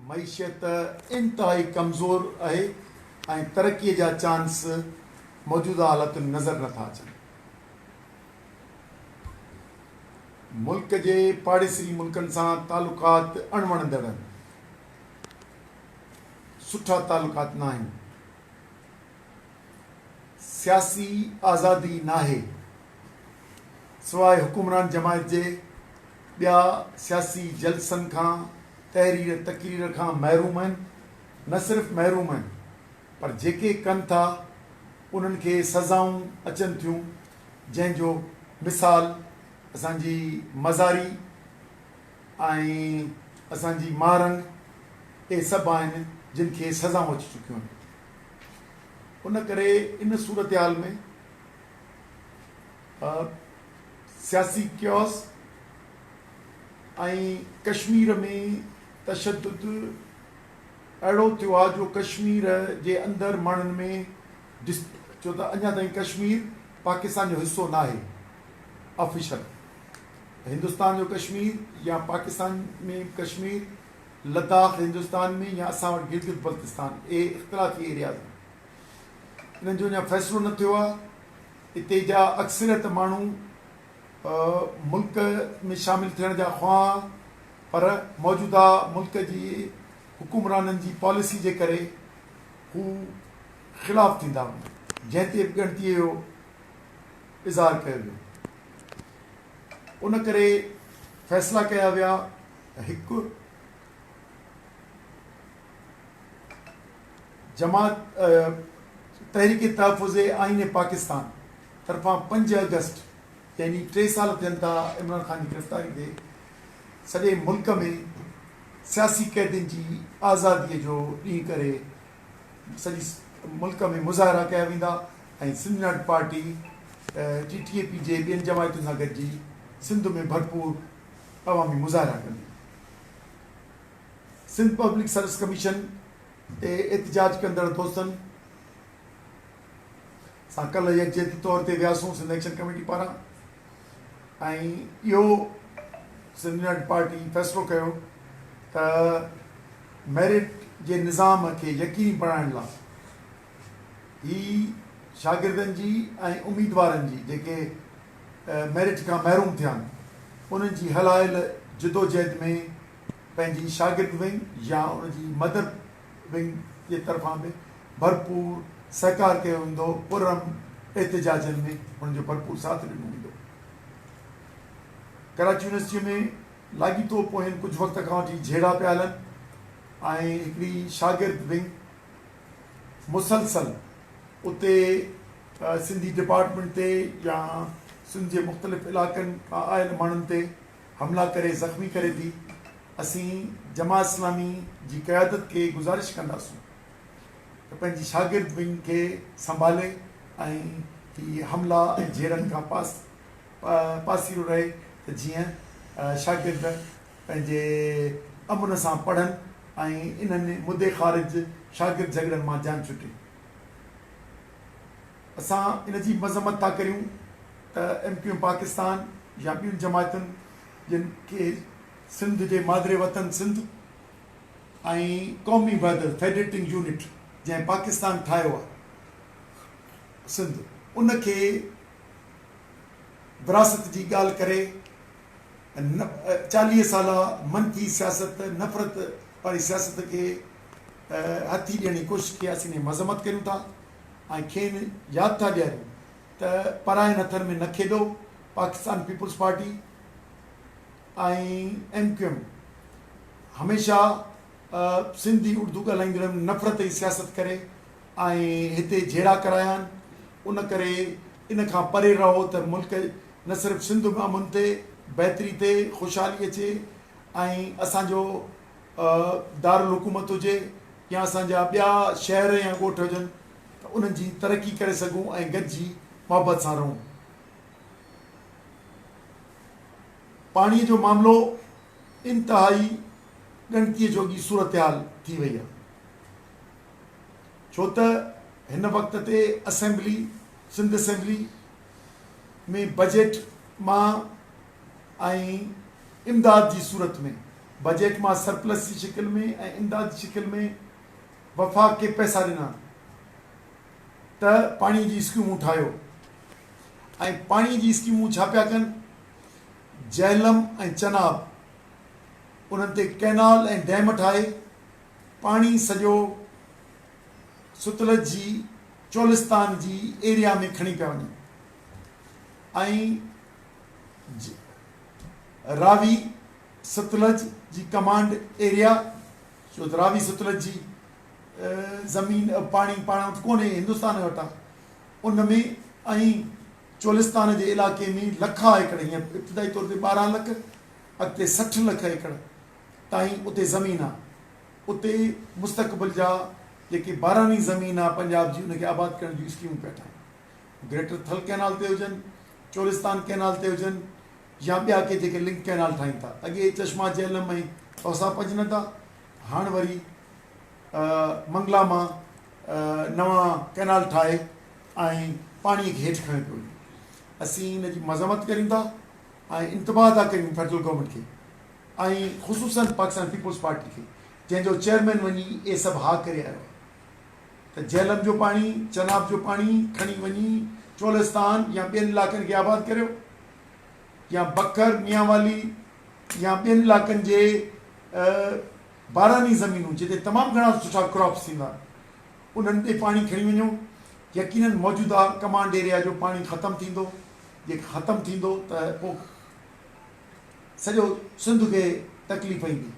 मईशियत इंतहाई कमज़ोर है ऐं तरक़ीअ जा चांस मौजूदा हालतुनि नज़र नथा अचनि। मुल्क जे पाड़ेसरी मुल्कनि सां तालुकात अणवणंदड़ आहिनि, सुठा तालुकात न आहिनि। सियासी आज़ादी नाहे, सवाइ हुकुमरान जमायत जे ॿिया सियासी जलसनि खां तहरीर तक़रीर खां महरूम आहिनि। न सिर्फ़ु महरूम आहिनि पर जेके कनि था उन्हनि खे सज़ाऊं अचनि थियूं, जंहिंजो मिसाल असांजी मज़ारी ऐं असांजी महारंग इहे सभु आहिनि जिन खे सज़ाऊं अची चुकियूं आहिनि। उन करे इन सूरत हाल में सियासी क्योस ऐं कश्मीर में तशद्दुद अहिड़ो थियो आहे जो कश्मीर जे अंदरि माण्हुनि में छो त अञा ताईं कश्मीर पाकिस्तान जो हिसो न आहे ऑफिशियल। हिंदुस्तान जो कश्मीर या पाकिस्तान में कश्मीर, लद्दाख हिंदुस्तान में या असां वटि गिलगित बल्तिस्तान, इहे इख़्तिलाफ़ी एरियाज़ आहिनि। इन्हनि जो अञा फ़ैसिलो न थियो आहे। हिते जा अक्सरियत माण्हू मुल्क में शामिल थियण जा ख़्वाह, पर मौजूदा मुल्क जी हुकुमराननि जी पॉलिसी जे करे हू ख़िलाफ़ थींदा वञनि, जंहिं ते बि ॻणतीअ जो इज़हार कयो वियो। उन करे फ़ैसिला कया विया। हिकु, जमात तहरीक तहफ़ुज़ आईन पाकिस्तान तरफ़ां 5 अगस्त यानी 3 साल थियनि था इमरान ख़ान जी गिरफ़्तारी ते, सॼे मुल्क में सियासी क़ैदियुनि जी आज़ादीअ जो ॾींहुं करे सॼी मुल्क में मुज़ाहिरा कया वेंदा ऐं सिंध नेशनल पार्टी TTAP जे ॿियनि जमायतुनि सां गॾिजी सिंध में भरपूर अवामी मुज़ाहिरा कंदी। सिंध पब्लिक सर्विस कमीशन ते एहतजाज कंदड़ दोस्तनि सां कल्ह यकजहती तौर ते वियासूं सिंध एक्शन कमेटी पारां, ऐं इहो सिंध नेशनल पार्टी फ़ैसिलो कयो त मेरिट जे निज़ाम खे यकीनी बणाइण लाइ ही शागिर्दनि जी ऐं उम्मीदवारनि जी जेके मेरिट खां महरूम थिया आहिनि उन्हनि जी हलायल जिदोजहद में पंहिंजी शागिर्द विंग या उनजी मदर विंग जे तरफ़ां बि भरपूर सहकार कयो वेंदो। पुरम एहतजाजनि में उनजो भरपूर साथ ॾिनो वेंदो। कराची यूनिवर्सिटी में लाॻीतो पोयनि कुझु वक़्त खां वठी झेड़ा पिया हलनि ऐं हिकिड़ी शागिर्द विंग मुसलसल उते सिंधी डिपार्टमेंट ते या सिंध जे मुख़्तलिफ़ इलाइक़नि खां आयल माण्हुनि ते हमला करे ज़ख़्मी करे थी। असीं जमात इस्लामी जी क़यादत खे गुज़ारिश कंदासूं त पंहिंजी शागिर्द विंग खे संभाले ऐं ही हमला ऐं झेड़नि खां पासीरो रहे, त जीअं शागिर्द पंहिंजे अमुन सां पढ़नि ऐं इन्हनि मुद्दे ख़ारिज शागिर्द झगड़नि मां जान छुटे। असां इन जी मज़म्मत था करियूं त MQM पाकिस्तान या ॿियुनि जमायतुनि जिन खे सिंध जे मादरे वतन सिंध ऐं क़ौमी वहदत फेडरेटिंग यूनिट जंहिं पाकिस्तान ठाहियो आहे सिंध, उनखे विरासत जी ॻाल्हि करे 40 साल मनफ़ी सियासत, नफ़रत वारी सियासत खे हथी ॾियण जी कोशिशि खे असीं मज़म्मत करियूं था ऐं खेनि यादि था ॾियारियूं त परायनि हथनि में न खेॾो। पाकिस्तान पीपुल्स पार्टी ऐं MQM हमेशह सिंधी उर्दू ॻाल्हाईंदड़नि नफ़रत जी सियासत करे ऐं हिते झेड़ा कराया आहिनि। उन करे इन खां परे रहो त मुल्क न सिर्फ़ु सिंध में अमुन ते, बहितरी ते ख़ुशहाली अचे ऐं असांजो दारुल हुकूमत हुजे या असांजा ॿिया शहर या ॻोठ हुजनि त उन्हनि जी तरक़ी करे सघूं ऐं गॾिजी मुहबत सां रहूं। पाणीअ जो मामिलो इंतहाई ॻणतीअ जोगी सूरत हाल थी वई आहे, छो त हिन वक़्त ते असेंबली, सिंध असेंबली में बजट मां ऐं इमदाद जी सूरत में बजट मां सरप्लस जी शिकिल में ऐं इमदाद जी शिकिल में वफ़ाक़ खे पैसा ॾिना त पाणी जी स्कीमूं ठाहियो ऐं पाणी जी स्कीमूं छा पिया कनि, झेलम ऐं चनाब उन्हनि ते कैनाल ऐं डैम ठाहे पाणी सॼो सतलज जी चोलिस्तान जी एरिया में खणी पिया वञनि ऐं रावी सतलज जी कमांड एरिया, छो त रावी सतलज जी ज़मीन पाणी पाण वटि कोन्हे, हिंदुस्तान वटि आहे, उन में ऐं चोलिस्तान जे इलाइक़े में लखा एकड़, हीअं इब्तिदाई तौर ते 12 लख, अॻिते 60 लख एकड़ ताईं उते ज़मीन आहे। उते मुस्तक़बिल जा जेके बारानी ज़मीन आहे पंजाब जी, उनखे आबाद करण जूं स्कीमूं पिया ठाहिनि, ग्रेटर थल कैनाल ते हुजनि, चोलिस्तान कैनाल ते हुजनि, या ॿिया के जेके लिंक कैनाल ठाहिनि था। अॻे चश्मा झेलम ऐं तौसा पजन था, हाणे वरी मंगला मां नवां कैनाल ठाहे ऐं पाणीअ खे हेठि खणे पियो। असीं हिन जी मज़म्मत कयूं था ऐं इंतबाह था कयूं फेडरल गवर्नमेंट खे ऐं ख़ुसूसन पाकिस्तान पीपल्स पार्टी खे, जंहिंजो चेयरमैन वञी इहे सभु हा करे आयो आहे त झेलम जो पाणी, चनाब जो पाणी खणी वञी चोलिस्तान या ॿियनि इलाइक़नि खे आबाद करियो, या बकर मियांवाली या ॿियनि इलाइक़नि जे बारानी ज़मीनूं जिते तमामु घणा सुठा क्रॉप्स थींदा उन्हनि ते पाणी खणी वञो। यकीनन मौजूदा कमांड एरिया जो पाणी ख़तमु थींदो, जे ख़तमु थींदो त पोइ सॼो सिंध खे तकलीफ़ ईंदी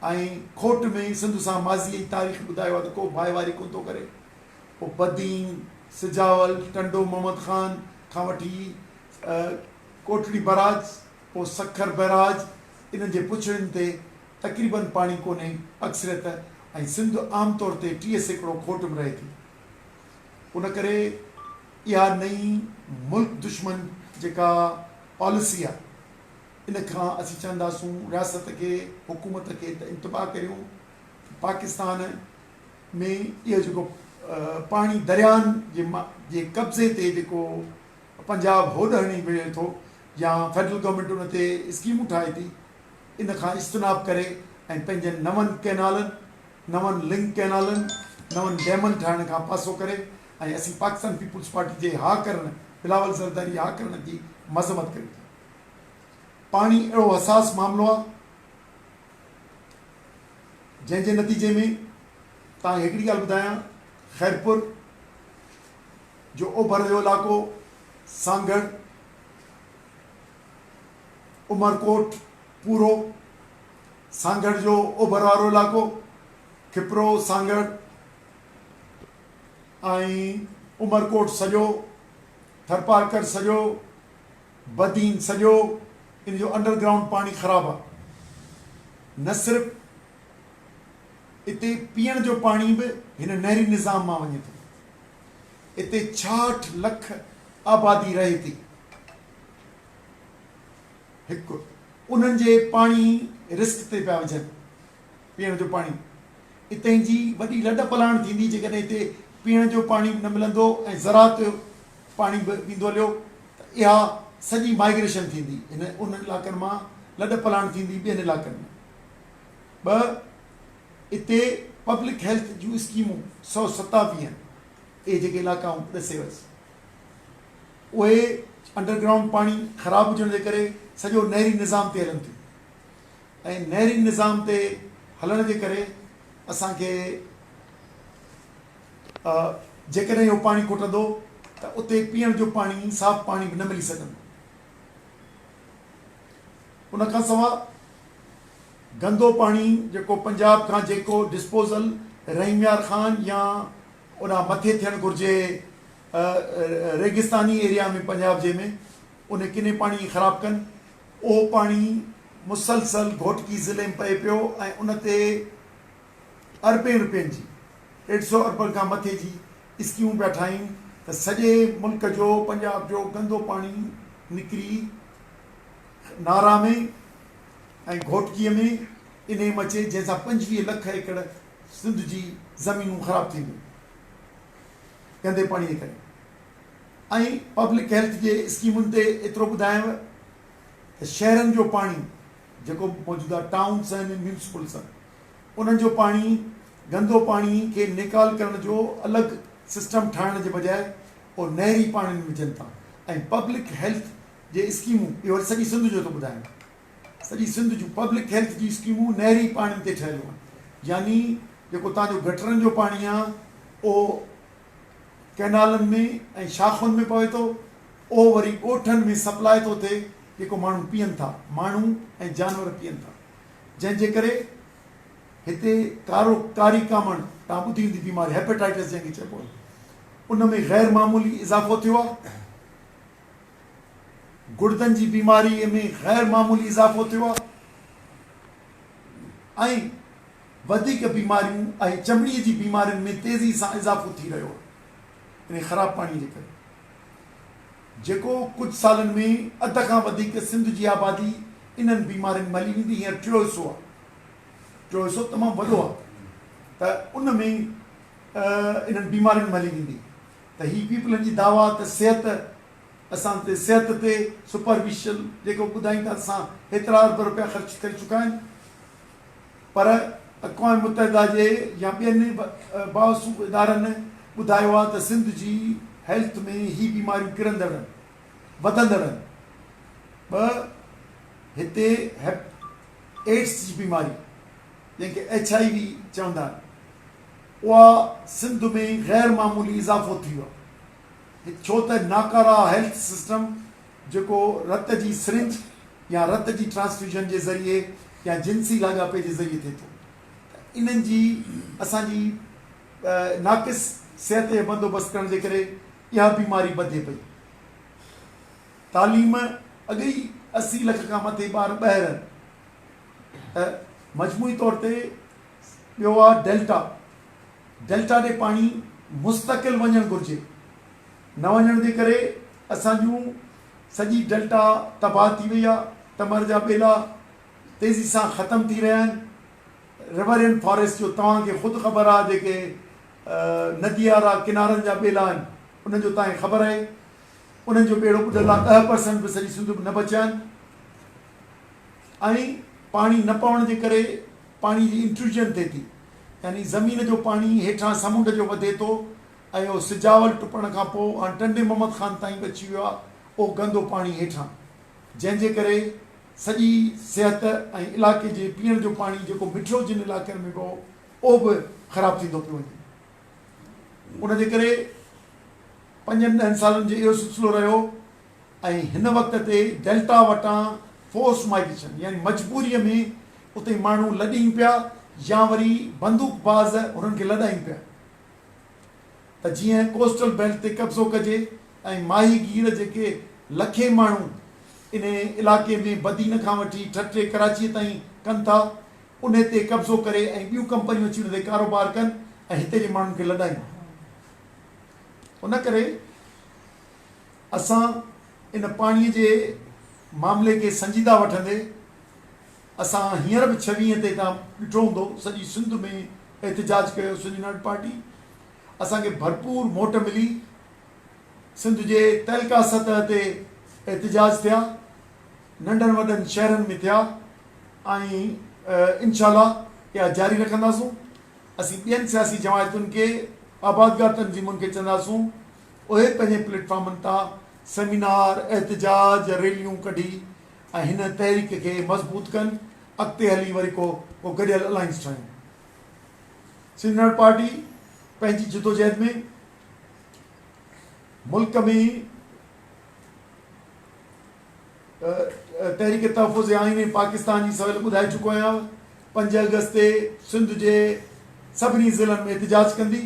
ऐं खोट में सिंध सां माज़ी जी तारीख़ ॿुधायो आहे त को भाईवारी कोन थो करे। पोइ बदीन, सिजावल, टंडो मोहम्मद ख़ान खां वठी कोटड़ी बराज, पोइ सखर बैराज, इन्हनि जे पुछड़ियुनि ते तक़रीबन पाणी कोन्हे अक्सरियत, ऐं सिंध आम तौर ते 30 सैकड़ो खोट में रहे थी। उन करे इहा नई मुल्क दुश्मन जेका पॉलिसी आहे, इन खां असीं चवंदासूं रियासत खे, हुकूमत खे त इंतबाह करियूं पाकिस्तान में इहो जेको पाणी दरियानि जे कब्ज़े ते जेको पंजाब होॾ हणी विहे थो, या फेडरल गवर्नमेंट उन ते स्कीमूं ठाहे थी, इन खां इज्तनाब करे ऐं पंहिंजनि नवनि कैनालनि, नवनि लिंक कैनालनि, नवनि डैमनि ठाहिण खां पासो करे ऐं असीं पाकिस्तान पीपल्स पार्टी जे हा करण, बिलावल ज़रदारी हा करण जी मज़म्मत कयूं था। पाणी अहिड़ो हसास मामिलो आहे जंहिंजे नतीजे में तव्हांखे हिकिड़ी ॻाल्हि ॿुधायां, खैरपुर जो ओभर जो इलाइक़ो, सांगड़, उमरकोट पूरो, सांगड़ जो ओभर वारो इलाइक़ो, खिपरो, सांगड़ ऐं उमरकोट सॼो, थरपारकर सॼो, बदीन सॼो, इन जो अंडरग्राउंड पाणी ख़राबु आहे। न सिर्फ़ु इते पीअण जो पाणी बि हिन नहरी निज़ाम मां वञे थो। इते 66 लख आबादी रहे थी, हिकु उन्हनि जे पाणी रिस्क ते पिया विझनि, पीअण जो पाणी। इते जी वॾी लॾ पलाण थींदी जेकॾहिं हिते पीअण जो पाणी न मिलंदो ऐं ज़राअत जो पाणी बि वेंदो हलियो, त इहा सॼी माइग्रेशन थींदी, हिन उन इलाइक़नि मां लॾ पलाण थींदी ॿियनि इलाइक़नि में। ॿ, इते पब्लिक हेल्थ जूं स्कीमूं 127 इहे जेके इलाइक़ा ॾसे वसि, उहे अंडरग्राउंड पाणी ख़राबु हुजण जे करे सॼो नहरी निज़ाम ते हलनि थियूं, ऐं नहरी निज़ाम ते हलण जे करे असांखे जेकॾहिं इहो पाणी खुटंदो त उते पीअण जो पाणी, साफ़ पाणी बि न मिली सघंदो। उन खां सवाइ गंदो पाणी जेको पंजाब खां जेको डिस्पोज़ल रहीमयार ख़ान या उन मथे थियणु घुरिजे रेगिस्तानी एरिया में पंजाब जे में, उन किने पाणी खे ख़राबु कनि, उहो पाणी मुसलसल घोटकी ज़िले में पए पियो ऐं उन ते अरबें रुपयनि जी, 150 अरबनि खां मथे जी स्कीमूं पिया ठाहिनि त सॼे मुल्क जो, पंजाब जो गंदो पाणी निकिरी नारा में ऐं घोटकीअ में इन मचे, जंहिंसां 25 लख एकड़ सिंध जी ज़मीनूं ख़राबु थींदियूं गंदे पाणी जे करे। ऐं पब्लिक हेल्थ जे स्कीमुनि ते एतिरो ॿुधायांव त शहरनि जो पाणी जेको मौजूदा टाउन्स आहिनि म्यूनिसिपल्स आहिनि उन्हनि जो पाणी गंदो पाणी खे निकाल करण जो अलॻि सिस्टम ठाहिण जे बजाए उहो नहरी पाणी में विझनि था ऐं पब्लिक हेल्थ जे स्कीमूं इहो वरी सॼी सिंध जो थो ॿुधायां सॼी सिंध जूं पब्लिक हेल्थ जी स्कीमूं नहरी पाणी ते ठहियलु आहिनि यानी जेको तव्हांजो गटरनि जो पाणी आहे उहो कैनालनि में ऐं शाखुनि में पवे थो उहो वरी ॻोठनि में सप्लाए थो थिए जेको माण्हू पीअनि था माण्हू ऐं जानवर पीअनि था जंहिंजे करे हिते कारी कामण तव्हां ॿुधी हूंदी बीमारी हेपेटाइटिस जंहिंखे चइबो आहे उन में गैर मामूली इज़ाफ़ो थियो आहे गुर्दनि जी बीमारीअ में गैर मामूली इज़ाफ़ो थियो आहे ऐं वधीक बीमारियूं ऐं चमड़ीअ जी बीमारियुनि में तेज़ी सां इज़ाफ़ो थी रहियो आहे इन ख़राबु पाणीअ जे करे जेको कुझु सालनि में अध खां वधीक सिंध जी आबादी इन्हनि बीमारियुनि मली वेंदी हींअर टियों हिसो तमामु वॾो आहे त उन में इन्हनि बीमारियुनि मली वेंदी त हीअ पीपलनि जी दावा त सिहत असां ते सिहत ते सुपरविशन जेको ॿुधाईंदा असां हेतिरा अरब रुपया ख़र्च करे चुका आहिनि पर अक़वाम मुतहिदा जे या ॿियनि बासूब इदारनि ॿुधायो आहे त सिंध जी हेल्थ में ही बीमारियूं किरंदड़ वधंदड़ ॿ हिते एड्स जी बीमारी जंहिंखे HIV चवंदा आहिनि उहा सिंध में गैर मामूली इज़ाफ़ो थी वियो आहे छो त नाकारा हेल्थ सिस्टम जेको रत जी सिरिंज या रत जी ट्रांसफ्यूजन जे ज़रिए या जिन्सी लाॻापे जे ज़रिए थिए थो इन्हनि जी असांजी नाक़िस सिहत जो बंदोबस्तु करण जे करे इहा बीमारी वधे पई तालीम अॻे ई 80 लख खां मथे ॿार ॿाहिरि आहिनि मजमूई तौर ते ॿियो आहे डेल्टा ॾे पाणी मुस्तक़िल वञणु घुरिजे न वञण जे करे असांजूं सॼी डेल्टा तबाह थी वई आहे टमर जा ॿेला तेज़ी सां ख़तमु थी रहिया आहिनि रिवरियन फॉरेस्ट जो तव्हांखे ख़ुदि ख़बर आहे जेके नदी वारा किनारनि जा ॿेला आहिनि उन्हनि जो तव्हांखे ख़बर आहे उन्हनि जो ॿेड़ो ॿुधल आहे 10% बि सॼी सिंध में न बचिया आहिनि ऐं पाणी न पवण जे करे पाणी जी इंट्रूजन थिए थी यानी ज़मीन जो पाणी हेठां समुंड जो वधे थो ऐं उहो सिजावल टुपण खां पोइ हाणे टंडे मोहम्मद ख़ान ताईं बि अची वियो आहे उहो गंदो पाणी हेठां जंहिंजे करे सॼी सिहत ऐं इलाइक़े जे पीअण जो पाणी जेको मिठो जिन इलाइक़नि में पियो उहो बि ख़राबु थींदो पियो वञे उनजे करे 5-10 सालनि जो इहो सिलसिलो रहियो ऐं हिन वक़्त ते डेल्टा वटां फोर्स माइग्रेशन यानी मजबूरीअ में उते माण्हू लॾीनि पिया या वरी बंदूकबाज़ हुननि खे लॾाइनि पिया त जीअं कोस्टल बेल्ट ते कब्ज़ो कजे ऐं माहीगीर जेके लखे माण्हू इन इलाइक़े में बदीन खां वठी ठटे कराचीअ ताईं कनि था उन ते कब्ज़ो करे ऐं ॿियूं कंपनियूं अची उन ते कारोबार कनि ऐं हिते जे माण्हुनि खे लॾाइनि उन करे असां इन पाणीअ जे मामले खे संजीदा वठंदे असां हींअर बि 26 ते तव्हां ॾिठो हूंदो सॼी सिंध में एहतजाज कयो सिंध यूनाइटेड पार्टी असांखे भरपूर मोट मिली सिंध जे तहलका सतह ते एहतजाज थिया नंढनि वॾनि शहरनि में थिया ऐं इंशाअल्लाह इहा जारी रखंदासूं असीं ॿियनि सियासी जमायतुनि खे आबादगार तंज़ीमुनि खे चवंदासूं उहे पंहिंजे प्लेटफॉर्मनि तां सेमिनार एहतजाज रैलियूं कढी ऐं हिन तहरीक खे मज़बूत कनि अॻिते हली वरी को गॾियल अलायंस ठाहियूं सिंध यूनाइटेड पार्टी पंहिंजी जिदोजहद में मुल्क में तहरीक तहफ़ुज़ आईन पाकिस्तान जी सवेल ॿुधाए चुको आहियां 5 अगस्त ते सिंध जे सभिनी ज़िलनि में एहतजाज कंदी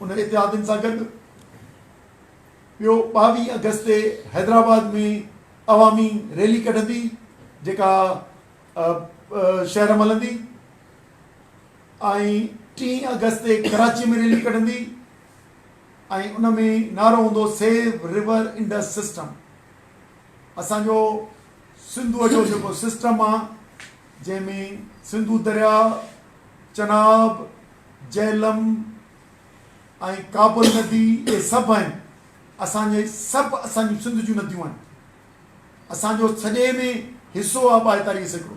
उन इतिहादनि सां गॾु ॿियो 22 अगस्त ते हैदराबाद में अवामी रैली कढंदी जेका शहर में हलंदी ऐं 3 अगस्त ते कराची में रैली कढंदी ऐं उन में नारो हूंदो सेव रिवर इंडस सिस्टम असांजो सिंधूअ जो जेको सिस्टम आहे जंहिंमें सिंधू दरिया चनाब झेलम ऐं काबुल नदी इहे सभु आहिनि असांजी सिंध जूं नदियूं आहिनि असांजो सॼे में हिसो आहे 42 सैकड़ो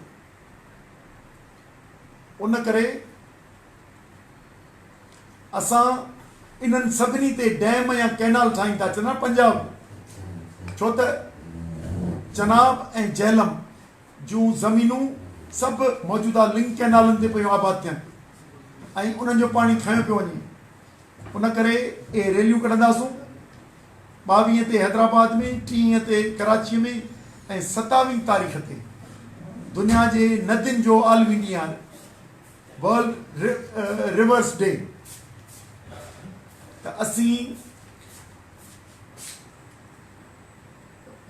उन करे असां इन्हनि सभिनी ते डैम या कैनाल ठाहिनि था चवंदा पंजाब, छो त चनाब ऐं झेलम जूं ज़मीनूं सभु मौजूदा लिंक कैनालनि ते पियूं आबाद थियनि ऐं उन्हनि जो पाणी खयो पियो वञे। उन करे इहे रैलियूं कढंदासूं 22 ते हैदराबाद में, 30 ते कराची में ऐं 27 तारीख़ ते दुनिया जे नदियुनि जो आलमी ॾींहुं आहे, वर्ल्ड रिवर्स डे। त असीं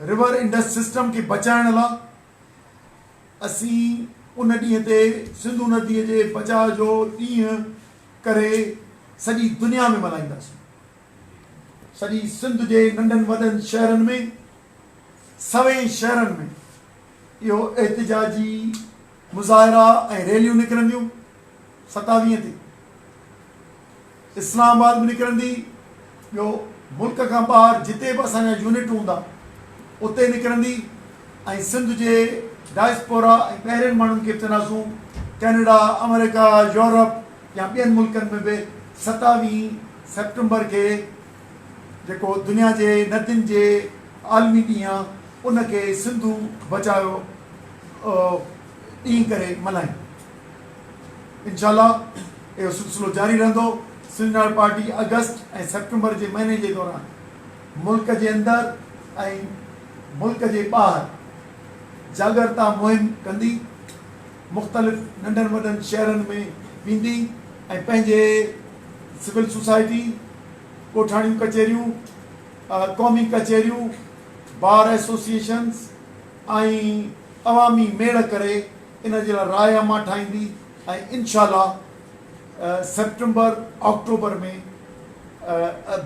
रिवर इंडस सिस्टम खे बचाइण लाइ असीं उन ॾींहं ते सिंधु नदीअ जे बचाव जो ॾींहुं करे सॼी दुनिया में मल्हाईंदासीं। सॼी सिंध जे नंढनि वॾनि शहरनि में, सवें शहरनि में इहो एहतिजाजी मुज़ाहिरा ऐं रैलियूं निकिरंदियूं। 27 ते इस्लामाबाद में निकिरंदी, ॿियो मुल्क खां ॿाहिरि जिते बि असांजा यूनिट हूंदा उते निकिरंदी ऐं सिंध जे डायस्पोरा ऐं ॿाहिरिनि माण्हुनि खे चवंदासूं कैनेडा, अमेरिका, यूरोप या ॿियनि मुल्कनि में बि 27 सेप्टेम्बर खे जेको दुनिया जे नदियुनि जे आलमी ॾींहुं आहे उनखे सिंधु बचायो ॾींहुं करे मल्हायूं। इंशाअल्लाह इहो सिलसिलो जारी रहंदो। सिंध नेशनल पार्टी अगस्त ऐं सेप्टेम्बर जे महीने जे दौरान मुल्क जे अंदरि ऐं मुल्क जे ॿाहिरि जागरता मुहिम कंदी, मुख़्तलिफ़ नंढनि वॾनि शहरनि में वेंदी ऐं पंहिंजे सिविल सोसाइटी, ॻोठाणियूं कचहरियूं, क़ौमी कचहरियूं, बार एसोसिएशन्स ऐं अवामी मेड़ करे इन जे लाइ रायनामा ठाहींदी ऐं इंशाअल्लाह सेप्टेम्बर अक्टूबर में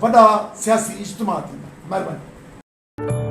वॾा सियासी इज्तिमा थींदा। महिरबानी।